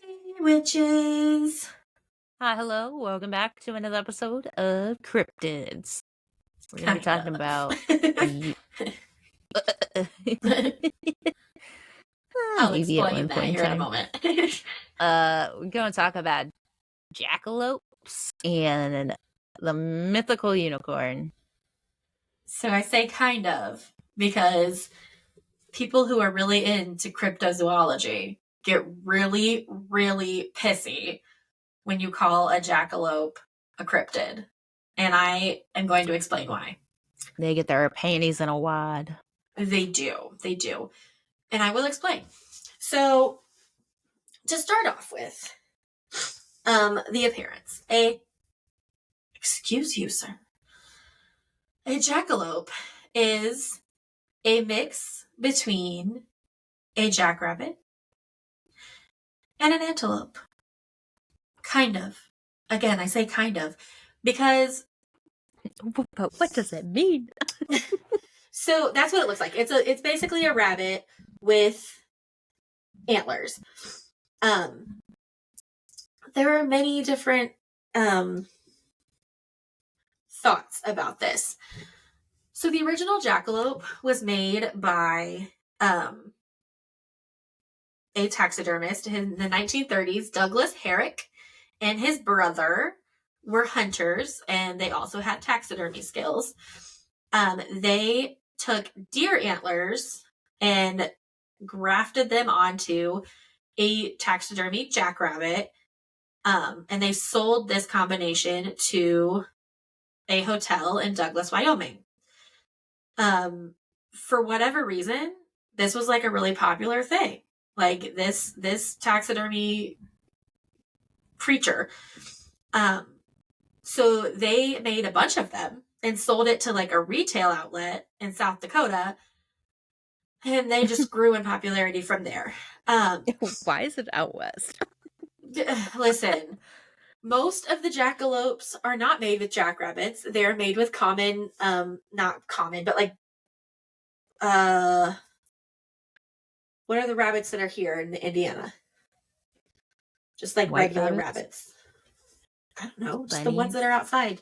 Hey, witches. Hi, hello. Welcome back to another episode of Cryptids. We're going to be Kind talking of. about I'll easy at explain one that point in here in a time. moment. We're going to talk about jackalopes and the mythical unicorn. So I say kind of because people who are really into cryptozoology get really, really pissy when you call a jackalope a cryptid. And I am going to explain why. They get their panties in a wad. They do. They do. And I will explain. So to start off with, the appearance. Excuse you, sir. A jackalope is a mix between a jackrabbit and an antelope. Kind of. Again, I say kind of because But what does it mean? so that's what it looks like. It's basically a rabbit with antlers. There are many different thoughts about this. So the original jackalope was made by a taxidermist in the 1930s, Douglas Herrick, and his brother were hunters, and they also had taxidermy skills. They took deer antlers and grafted them onto a taxidermy jackrabbit, and they sold this combination to a hotel in Douglas, Wyoming. For whatever reason, this was like a really popular thing. Like this taxidermy creature. So they made a bunch of them and sold it to like a retail outlet in South Dakota. And they just grew in popularity from there. Why is it out west? Listen, most of the jackalopes are not made with jackrabbits. They're made with common, not common, but like, what are the rabbits that are here in Indiana? Just like White regular rabbits? rabbits. I don't know, just the Bunnies? ones that are outside.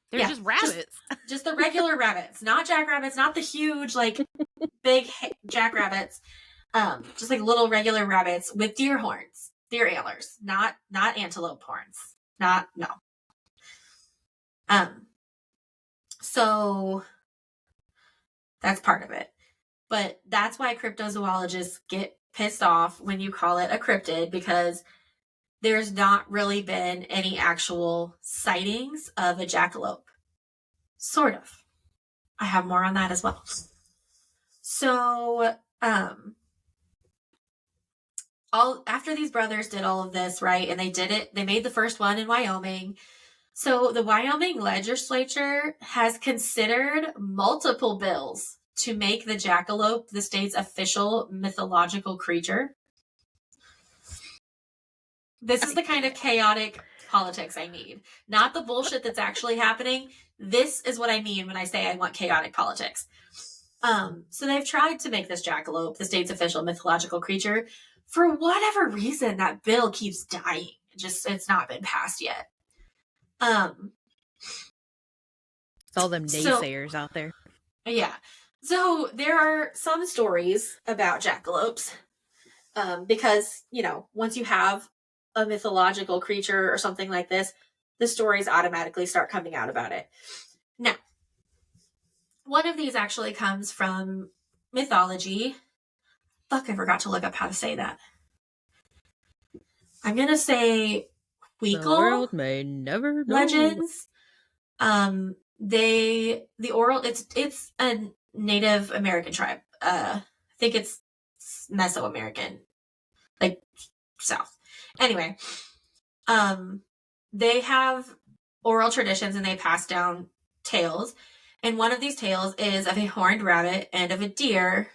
They're just rabbits. Just the regular rabbits, not jackrabbits, not the huge, like, big jackrabbits. Just like little regular rabbits with deer horns, deer antlers, not antelope horns. No. So that's part of it. But that's why cryptozoologists get pissed off when you call it a cryptid, because there's not really been any actual sightings of a jackalope. Sort of. I have more on that as well. So, after these brothers did all of this, right, and they made the first one in Wyoming. So the Wyoming legislature has considered multiple bills to make the jackalope the state's official mythological creature. This is the kind of chaotic politics I need. Not the bullshit that's actually happening. This is what I mean when I say I want chaotic politics. So they've tried to make this jackalope the state's official mythological creature. For whatever reason, that bill keeps dying. It's not been passed yet. It's all them naysayers out there. Yeah. So there are some stories about jackalopes, because, once you have a mythological creature or something like this, the stories automatically start coming out about it. Now, one of these actually comes from mythology. Fuck, I forgot to look up how to say that. I'm going to say The world may never know. legends. It's a Native American tribe. I think it's Mesoamerican, like South. Anyway, they have oral traditions and they pass down tales. And one of these tales is of a horned rabbit and of a deer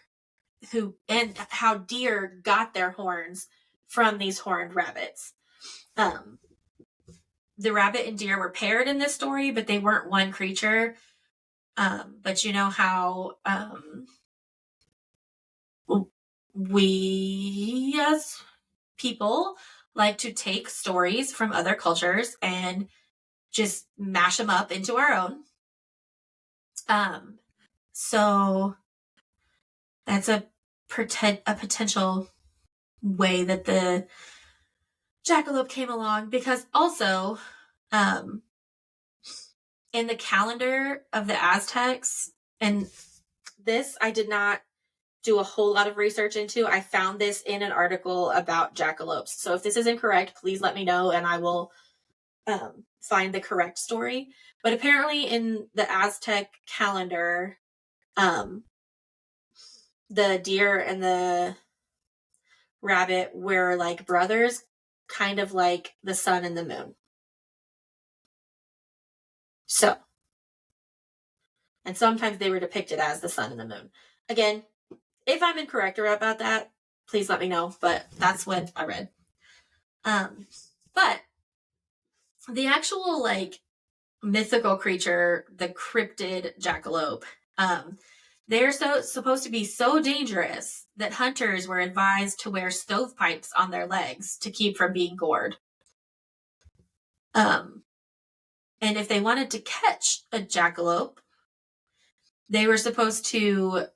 and how deer got their horns from these horned rabbits. The rabbit and deer were paired in this story, but they weren't one creature. But you know how we as people like to take stories from other cultures and just mash them up into our own. So that's a potential way that the jackalope came along, because also in the calendar of the Aztecs, and this I did not do a whole lot of research into. I found this in an article about jackalopes. So if this is incorrect, please let me know and I will find the correct story. But apparently in the Aztec calendar, the deer and the rabbit were like brothers, kind of like the sun and the moon. So, and sometimes they were depicted as the sun and the moon. Again, if I'm incorrect about that, please let me know, but that's what I read. But the actual like mythical creature, the cryptid jackalope, they're supposed to be so dangerous that hunters were advised to wear stovepipes on their legs to keep from being gored. And if they wanted to catch a jackalope, they were supposed to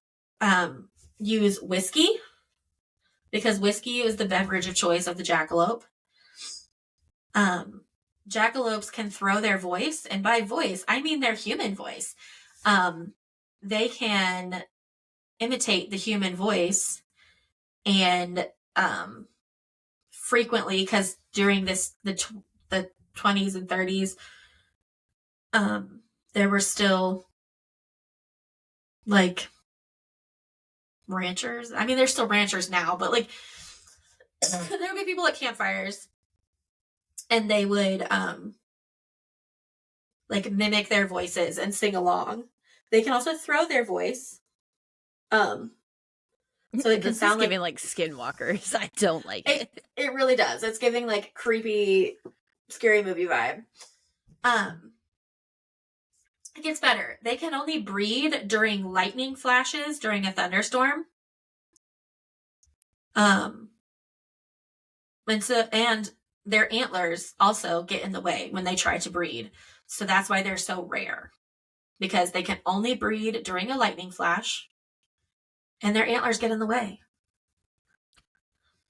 use whiskey, because whiskey is the beverage of choice of the jackalope. Jackalopes can throw their voice, and by voice, I mean their human voice. They can imitate the human voice, and frequently, because during the 20s and 30s, there were still like ranchers. I mean, there's still ranchers now, but like there would be people at campfires, and they would like mimic their voices and sing along. They can also throw their voice. So it can This sound is giving like skinwalkers. I don't like it. It really does. It's giving like creepy, scary movie vibe. It gets better. They can only breed during lightning flashes during a thunderstorm. And their antlers also get in the way when they try to breed. So that's why they're so rare, because they can only breed during a lightning flash and their antlers get in the way.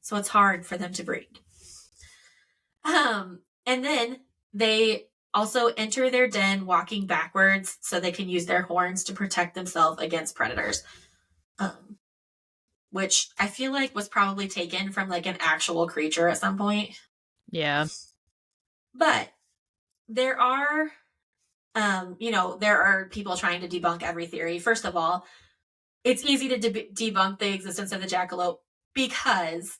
So it's hard for them to breed. And then they also enter their den walking backwards so they can use their horns to protect themselves against predators. Which I feel like was probably taken from like an actual creature at some point. Yeah. But there are, there are people trying to debunk every theory. First of all, it's easy to debunk the existence of the jackalope because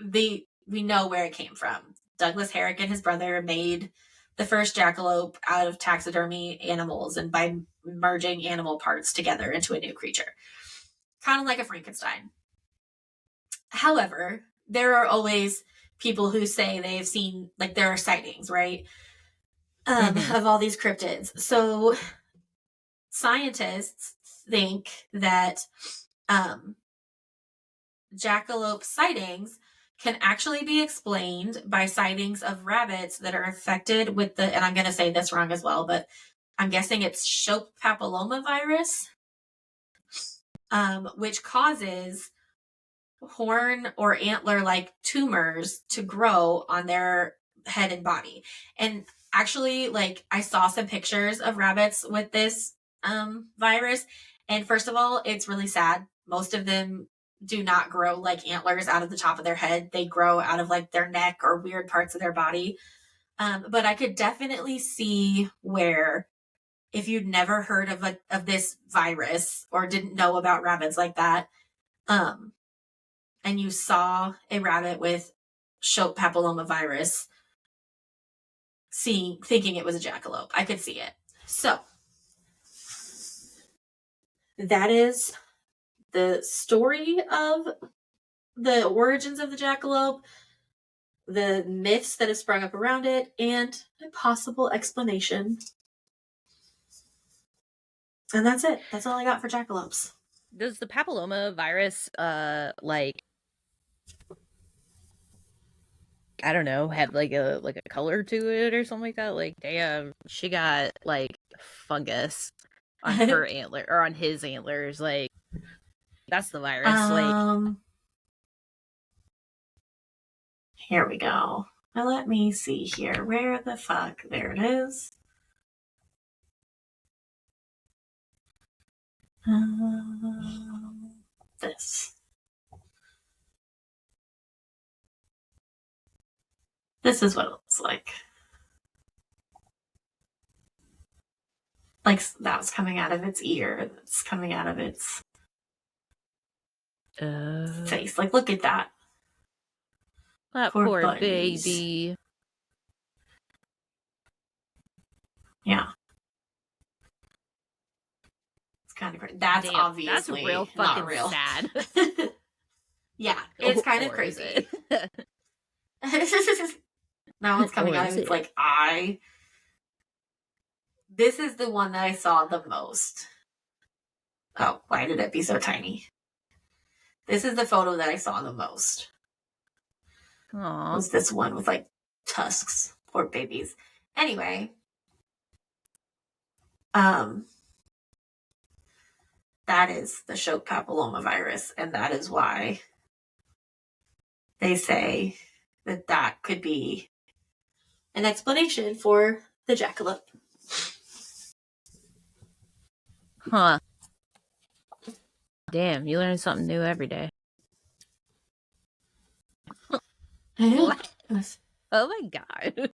we know where it came from. Douglas Herrick and his brother made the first jackalope out of taxidermy animals, and by merging animal parts together into a new creature. Kind of like a Frankenstein. However, there are always people who say they've seen, like, there are sightings, right? Of all these cryptids. So scientists think that jackalope sightings can actually be explained by sightings of rabbits that are affected with and I'm going to say this wrong as well, but I'm guessing it's Shope papillomavirus, which causes horn or antler-like tumors to grow on their head and body. And actually, like, I saw some pictures of rabbits with this virus, and first of all, it's really sad. Most of them do not grow like antlers out of the top of their head. They grow out of like their neck or weird parts of their body. But I could definitely see where, if you'd never heard of this virus or didn't know about rabbits like that, and you saw a rabbit with Shope papillomavirus, thinking it was a jackalope, I could see it. So that is the story of the origins of the jackalope, the myths that have sprung up around it, and a possible explanation. And that's it. That's all I got for jackalopes. Does the papilloma virus, like, I don't know, had like a color to it or something like that. Like, damn, she got like fungus on her antler or on his antlers. Like, that's the virus. Like, here we go. Now let me see here. Where the fuck? There it is. This. This is what it looks like. Like that was coming out of its ear. It's coming out of its face. Like, look at that. That poor baby. Yeah. It's kind of crazy. That's damn, obviously that's real fucking not real. sad. Yeah, it's kind of crazy. Now it's coming out of its like eye. This is the one that I saw the most. Oh, why did it be so tiny? This is the photo that I saw the most. Aww. Was this one with like tusks? Poor babies. Anyway, that is the shock papillomavirus, and that is why they say that that could be an explanation for the jackalope. Huh. Damn, you learn something new every day. What? Oh my god.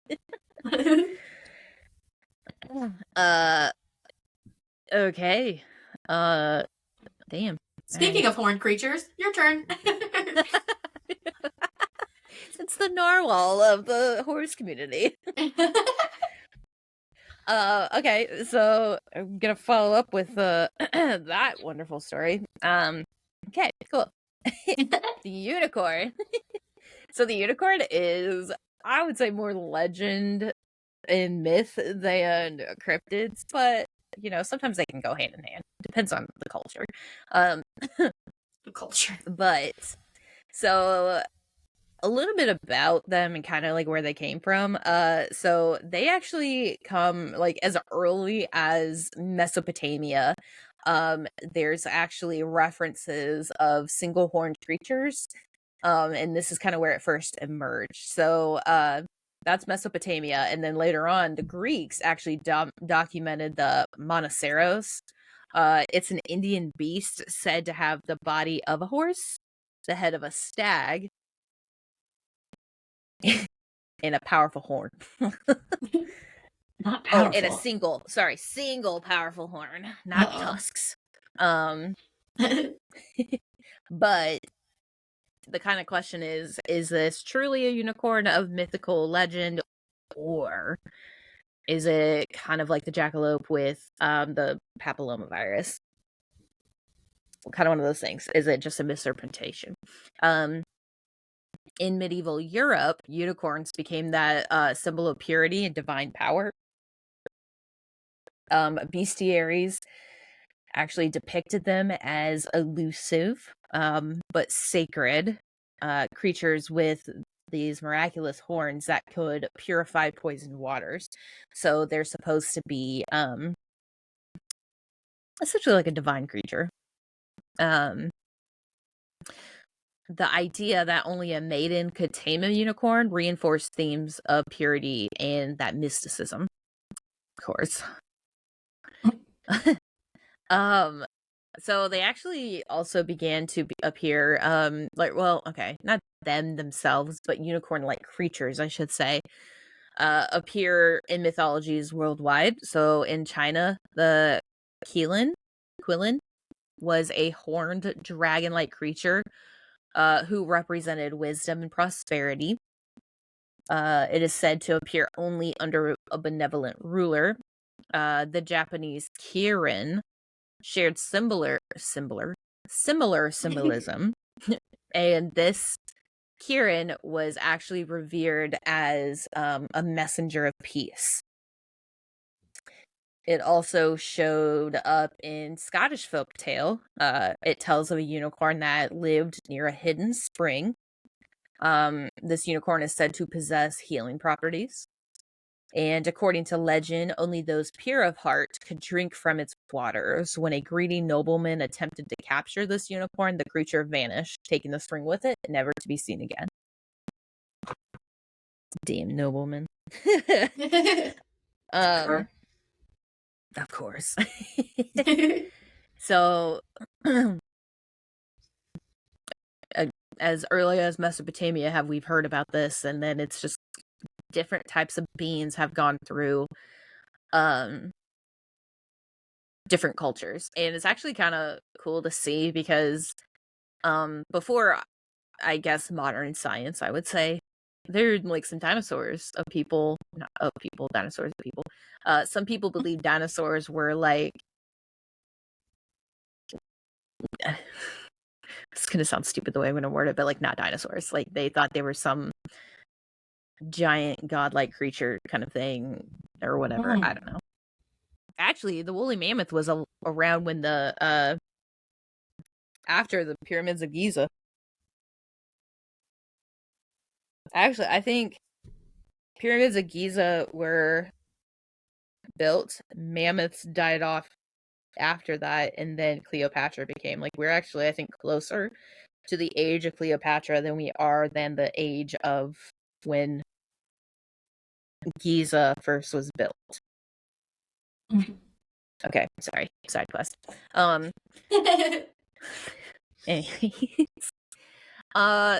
Okay. Damn. Speaking of horned creatures, your turn. It's the narwhal of the horse community. Okay, so I'm gonna follow up with that wonderful story. Okay, cool. The unicorn. So the unicorn is, I would say, more legend and myth than cryptids, but you know, sometimes they can go hand in hand. Depends on the culture. The culture. But so a little bit about them and kind of like where they came from. So they actually come like as early as Mesopotamia. There's actually references of single horned creatures. And this is kind of where it first emerged. So that's Mesopotamia, and then later on, the Greeks actually documented the Monoceros. It's an Indian beast said to have the body of a horse, the head of a stag, and a powerful horn. Not powerful. Oh, and a single powerful horn, not tusks. But the kind of question is this truly a unicorn of mythical legend, or is it kind of like the jackalope with the papillomavirus? Kind of one of those things. Is it just a misinterpretation? In medieval Europe, unicorns became that symbol of purity and divine power. Bestiaries actually depicted them as elusive but sacred creatures with these miraculous horns that could purify poisoned waters. So they're supposed to be essentially like a divine creature. The idea that only a maiden could tame a unicorn reinforced themes of purity and that mysticism, of course. So they actually also began to appear, not them themselves, but unicorn-like creatures, I should say, appear in mythologies worldwide. So in China, the Qilin was a horned dragon-like creature who represented wisdom and prosperity. It is said to appear only under a benevolent ruler. The Japanese Kirin shared similar symbolism, and this Kirin was actually revered as a messenger of peace. It also showed up in Scottish folktale. It tells of a unicorn that lived near a hidden spring. This unicorn is said to possess healing properties. And according to legend, only those pure of heart could drink from its waters. When a greedy nobleman attempted to capture this unicorn, the creature vanished, taking the string with it, never to be seen again. Damn nobleman. Sure. Of course. So, as early as Mesopotamia have we've heard about this, and then it's just different types of beings have gone through different cultures, and it's actually kind of cool to see because before, I guess, modern science, I would say there are like some dinosaurs of people, not of people, dinosaurs of people. Some people believe dinosaurs were like it's gonna sound stupid the way I'm gonna word it, but like not dinosaurs. Like they thought they were some giant godlike creature kind of thing or whatever. I don't know. Actually, the woolly mammoth was around when the after the pyramids of Giza. Actually, I think pyramids of Giza were built, mammoths died off after that, and then Cleopatra became like, we're actually, I think, closer to the age of Cleopatra than we are than the age of when Giza first was built. Okay, sorry, side quest. Anyways.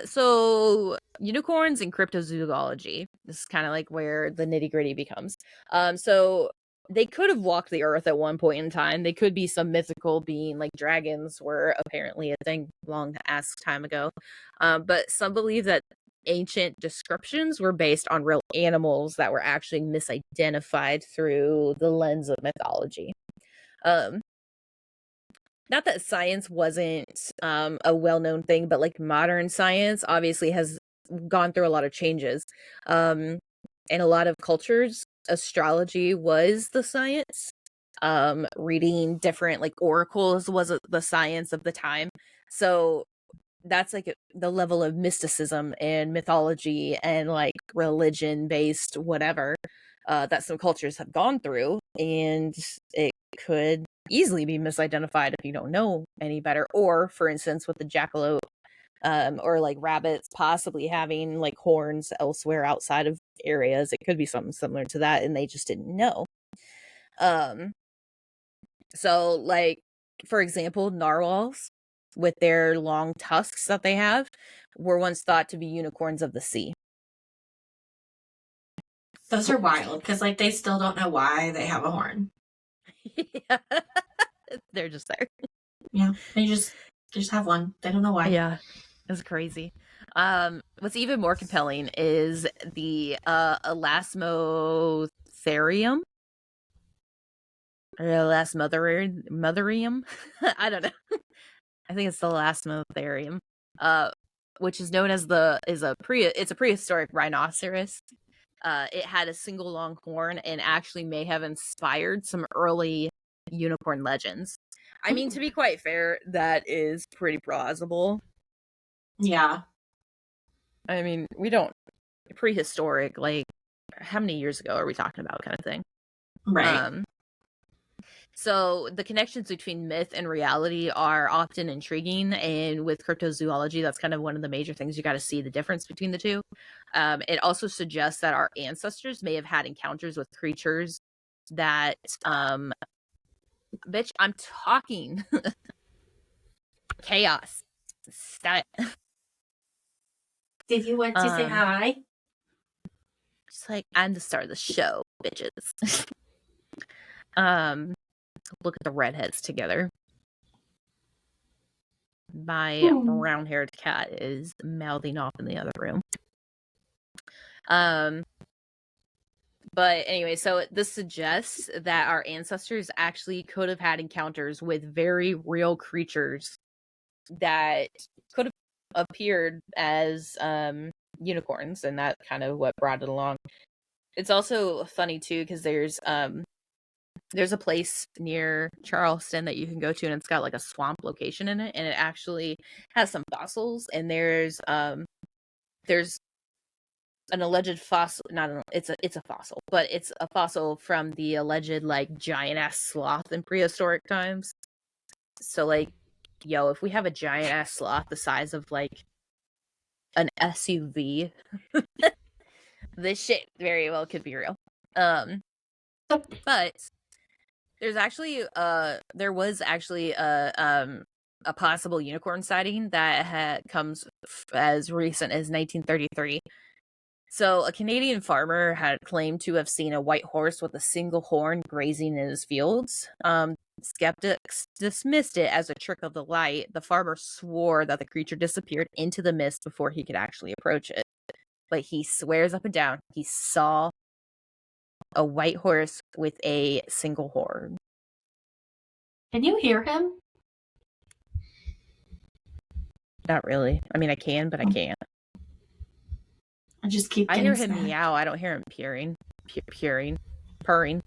So unicorns and cryptozoology. This is kind of like where the nitty gritty becomes. So they could have walked the earth at one point in time. They could be some mythical being, like dragons were apparently a thing long ass time ago. But some believe that ancient descriptions were based on real animals that were actually misidentified through the lens of mythology. Not that science wasn't a well-known thing, but like modern science obviously has gone through a lot of changes. In a lot of cultures, astrology was the science. Reading different like oracles was the science of the time. So that's like the level of mysticism and mythology and like religion based whatever that some cultures have gone through, and it could easily be misidentified if you don't know any better. Or for instance with the jackalope, or like rabbits possibly having like horns elsewhere outside of areas, it could be something similar to that and they just didn't know. So like for example, narwhals with their long tusks that they have were once thought to be unicorns of the sea. Those are wild because, like, they still don't know why they have a horn. Yeah. They're just there. Yeah, they just have one. They don't know why. Yeah, it's crazy. What's even more compelling is the elasmotherium or elasmotherium. I don't know. I think it's the elasmotherium, which is known as it's a prehistoric rhinoceros. It had a single long horn and actually may have inspired some early unicorn legends. I mean, to be quite fair, that is pretty plausible. Yeah. I mean, we don't prehistoric, like how many years ago are we talking about kind of thing. Right. So the connections between myth and reality are often intriguing, and with cryptozoology, that's kind of one of the major things you got to see the difference between the two. It also suggests that our ancestors may have had encounters with creatures that, bitch, I'm talking. Chaos. Stop. Did you want to say hi? Just like, I'm the star of the show, bitches. Look at the redheads together. My brown-haired cat is mouthing off in the other room. But anyway, so this suggests that our ancestors actually could have had encounters with very real creatures that could have appeared as unicorns, and that kind of what brought it along. It's also funny too because there's a place near Charleston that you can go to, and it's got like a swamp location in it, and it actually has some fossils, and there's there's an alleged fossil, it's a fossil, but it's a fossil from the alleged like giant ass sloth in prehistoric times. So like, yo, if we have a giant ass sloth the size of like an SUV, this shit very well could be real. But there was actually a possible unicorn sighting that comes as recent as 1933. So a Canadian farmer had claimed to have seen a white horse with a single horn grazing in his fields. Skeptics dismissed it as a trick of the light. The farmer swore that the creature disappeared into the mist before he could actually approach it. But he swears up and down he saw a white horse with a single horn. Can you hear him? Not really. I mean, I can, but I can't. I just keep I getting hear him smacked. meow. I don't hear him purring.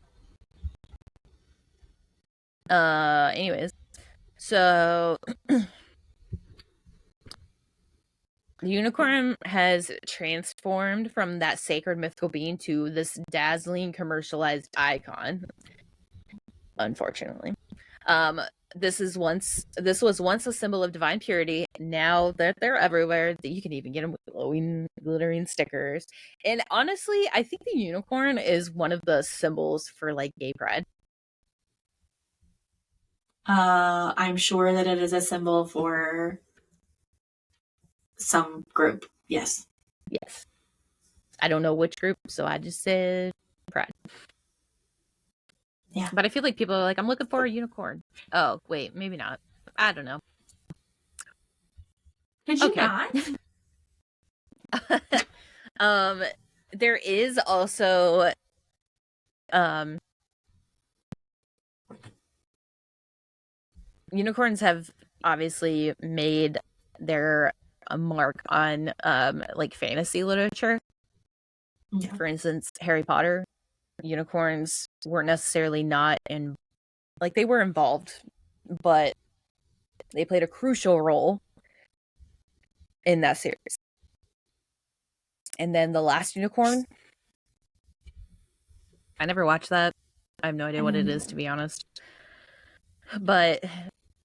Anyways. So the unicorn has transformed from that sacred mythical being to this dazzling commercialized icon. Unfortunately. This was once a symbol of divine purity. Now that they're everywhere, you can even get them with glowing, glittering stickers. And honestly, I think the unicorn is one of the symbols for like gay pride. I'm sure that it is a symbol for some group. Yes. Yes. I don't know which group, so I just said pride. Yeah. But I feel like people are like, I'm looking for a unicorn. Oh, wait, maybe not. I don't know. Did you not? There is also unicorns have obviously made their mark on like fantasy literature. Yeah. For instance, Harry Potter, unicorns weren't necessarily not in, like, they were involved, but they played a crucial role in that series. And then The Last Unicorn, I never watched that. I have no idea what it is, to be honest. But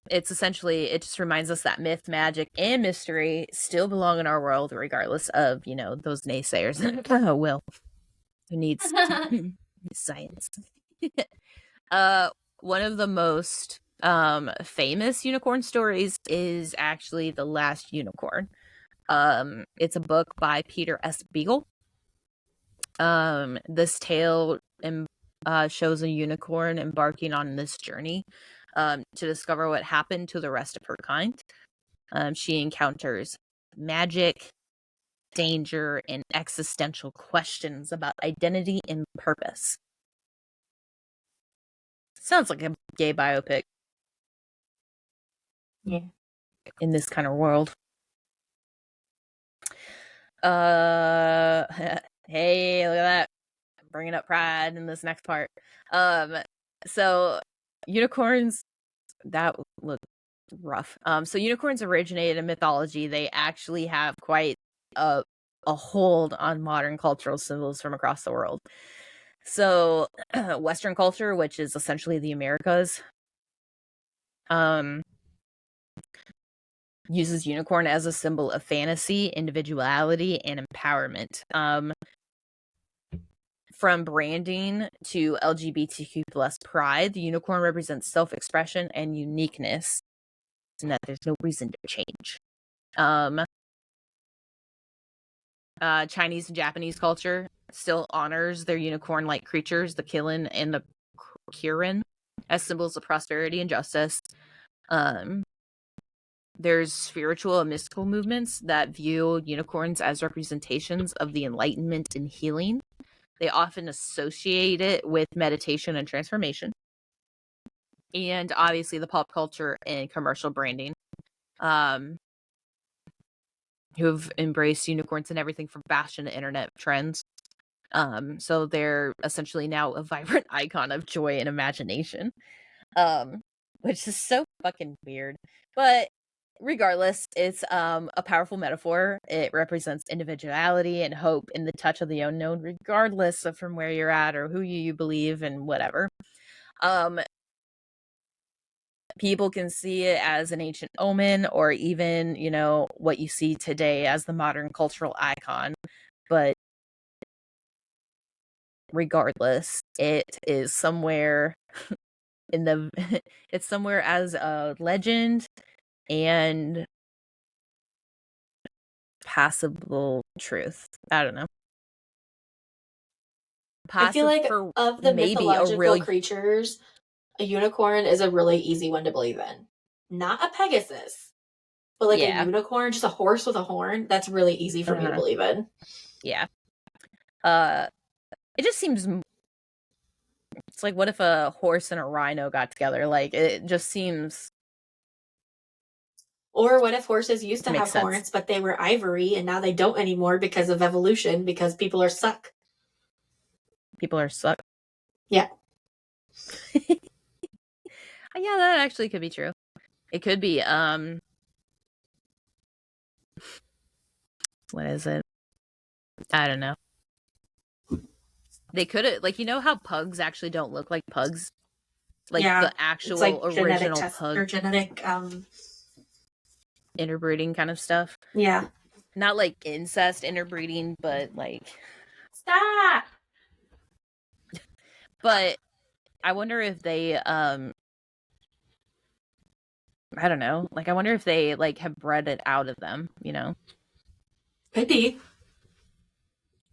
it's essentially, it just reminds us that myth, magic, and mystery still belong in our world, regardless of, you know, those naysayers. Oh, Will, who needs science? One of the most famous unicorn stories is actually The Last Unicorn. It's a book by Peter S. Beagle. This tale shows a unicorn embarking on this journey to discover what happened to the rest of her kind. She encounters magic, danger, and existential questions about identity and purpose. Sounds like a gay biopic. Yeah. In this kind of world. Hey, look at that. I'm bringing up pride in this next part. So unicorns, that look rough. So unicorns originated in mythology. They actually have quite a hold on modern cultural symbols from across the world. So Western culture, which is essentially the Americas, uses unicorn as a symbol of fantasy, individuality, and empowerment. From branding to LGBTQ plus pride, the unicorn represents self-expression and uniqueness, and that there's no reason to change. Chinese and Japanese culture still honors their unicorn-like creatures, the Kilin and the Kirin, as symbols of prosperity and justice. There's spiritual and mystical movements that view unicorns as representations of the enlightenment and healing. They often associate it with meditation and transformation. And obviously the pop culture and commercial branding, who've embraced unicorns and everything from fashion to internet trends. So they're essentially now a vibrant icon of joy and imagination, which is so fucking weird. But regardless, it's a powerful metaphor. It represents individuality and hope in the touch of the unknown, regardless of from where you're at or who you believe and whatever. People can see it as an ancient omen, or even, you know, what you see today as the modern cultural icon. But regardless, it is somewhere in the it's somewhere as a legend and passable truth. I don't know. I feel like For of the maybe a mythological really creatures, a unicorn is a really easy one to believe in. Not a Pegasus, but like a yeah. unicorn, just a horse with a horn, that's really easy for me to believe in. Yeah. It just seems it's like, what if a horse and a rhino got together? Like, it just seems Or what if horses used to have makes sense. horns, but they were ivory and now they don't anymore because of evolution, because people are suck? People are suck. Yeah. Yeah, that actually could be true. It could be what is it? I don't know. They could have, like, you know how pugs actually don't look like pugs? Like, yeah, the it's actual like original pug or genetic interbreeding kind of stuff. yeah. Not like incest interbreeding, but like Stop. but I wonder if they I don't know. Like, I wonder if they like have bred it out of them, you know? Could be.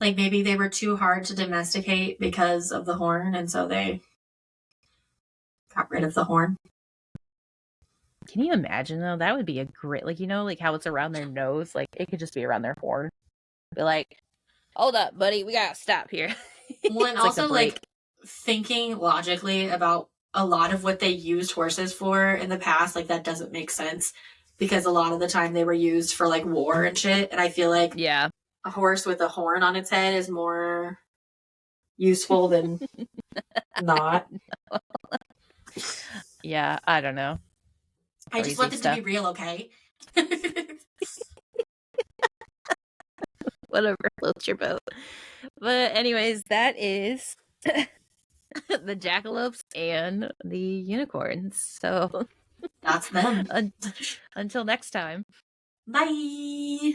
Like maybe they were too hard to domesticate because of the horn, and so they got rid of the horn. Can you imagine though? That would be a great, like, you know, like how it's around their nose, like it could just be around their horn. Be like, hold up, buddy, we gotta stop here. Well, and It's like a also break. like thinking logically about a lot of what they used horses for in the past, like that doesn't make sense because a lot of the time they were used for like war and shit. And I feel like Yeah. a horse with a horn on its head is more useful than not. Yeah, I don't know. I just Crazy want them to stuff. be real, okay? Whatever floats your boat. But anyways, that is the jackalopes and the unicorns. So That's them. until next time. Bye.